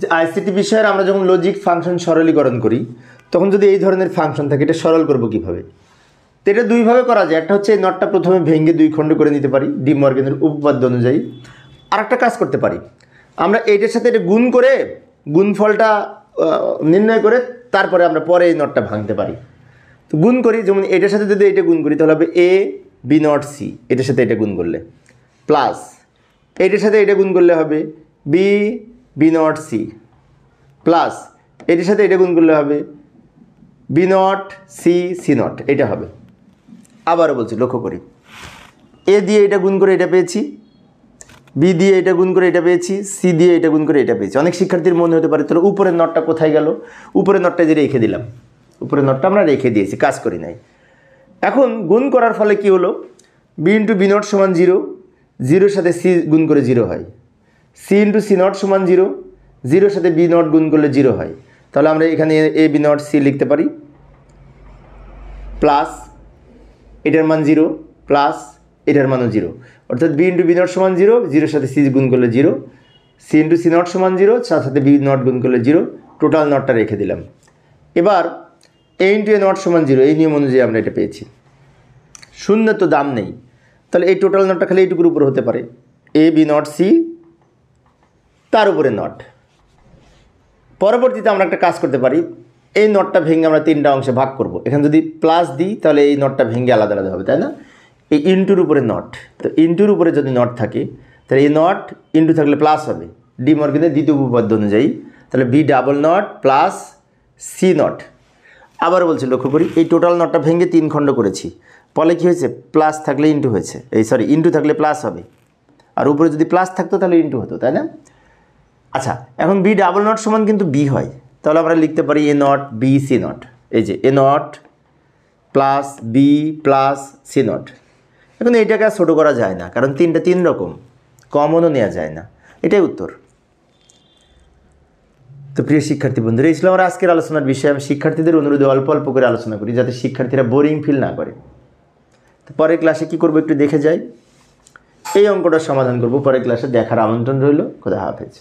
যে আইসিটি বিষয়ের আমরা যখন লজিক ফাংশন সরলীকরণ করি তখন যদি এই ধরনের ফাংশন থাকে এটা সরল করব কিভাবে? তো এটা দুইভাবে করা যায়। একটা হচ্ছে এই নটটা প্রথমে ভেঙে দুই খণ্ড করে নিতে পারি ডি মর্গানের উপপাদ্য অনুযায়ী। আর একটা কাজ করতে পারি, আমরা এইটার সাথে এটা গুণ করে গুণফলটা নির্ণয় করে তারপরে আমরা পরে এই নটটা ভাঙতে পারি। তো গুণ করি, যেমন এটার সাথে যদি এটা গুণ করি তাহলে হবে এ বি নট সি, এটার সাথে এটা গুণ করলে, প্লাস এটার সাথে এটা গুণ করলে হবে B B not C, plus এটার সাথে এটা গুণ করলে হবে B not C C not, এটা হবে। আবারও বলছি, লক্ষ্য করি, এ দিয়ে এটা গুণ করে এটা পেয়েছি, বি দিয়ে এটা গুণ করে এটা পেয়েছি, সি দিয়ে এটা গুণ করে এটা পেয়েছি। অনেক শিক্ষার্থীর মনে হতে পারে তাহলে উপরের নটটা কোথায় গেল? উপরের নটটা যে রেখে দিলাম, উপরের নটটা আমরা রেখে দিয়েছি, কাজ করি নাই। এখন গুণ করার ফলে কি হলো? বি ইন্টু বি নট সমান 0, 0-র সাথে সি গুণ করে 0 হয়। সি ইন্টু সি নট সমান 0, 0-র সাথে বি নট গুণ করলে 0 হয়। তাহলে আমরা এখানে এ বি নট সি লিখতে পারি, প্লাস এটার মান 0 প্লাস এটার মানও 0, অর্থাৎ বি ইন্টু বি নট সমান 0, 0-র সাথে সি গুণ করলে 0, সি ইন্টু সি নট সমান 0, তার সাথে বি নট গুণ করলে 0, টোটাল নটটা রেখে দিলাম। এবার এ ইন্টু এ নট সমান 0, এই নিয়ম অনুযায়ী আমরা এটা পেয়েছি। শূন্যের তো দাম নেই, তাহলে এই টোটাল নটটা খালি এইটুকুর উপর হতে পারে, এ বি নট সি তার উপরে নট। পরবর্তীতে আমরা একটা কাজ করতে পারি, এই নটটা ভেঙে আমরা 3টা অংশে ভাগ করব। এখানে যদি প্লাস দিই তাহলে এই নটটা ভেঙে আলাদা আলাদা হবে, তাই না? এই ইন্টুর উপরে নট, তো ইন্টুর উপরে যদি নট থাকে তাহলে এই নট ইন্টু থাকলে প্লাস হবে ডি মর্গানের দ্বিতীয় উপপাদ্য অনুযায়ী। তাহলে B double not plus C not. আবার বলছি, লক্ষ্য করি, এই টোটাল নটটা ভেঙে 3 খণ্ড করেছি, ফলে কী হয়েছে? প্লাস থাকলে ইন্টু হয়েছে, ইন্টু থাকলে প্লাস হবে, আর উপরে যদি প্লাস থাকতো তাহলে ইন্টু হতো, তাই না? আচ্ছা, এখন বি ডাবল নট সমান কিন্তু বি হয়, তাহলে আমরা লিখতে পারি A not B C not. এই যে A not plus B plus C not. এখন এইটাকে আর ছোটো করা যায় না, কারণ 3টা 3 রকম, কমনও নেওয়া যায় না, এটাই উত্তর। তো প্রিয় শিক্ষার্থী বন্ধুরা, এই ছিল আমার আজকের আলোচনার বিষয়। আমি শিক্ষার্থীদের অনুরোধে অল্প অল্প করে আলোচনা করি যাতে শিক্ষার্থীরা বোরিং ফিল না করে। তো পরের ক্লাসে কী করবো একটু দেখে যাই, এই অঙ্কটার সমাধান করব পরের ক্লাসে, দেখার আমন্ত্রণ রইল। খোদা হাফেজ।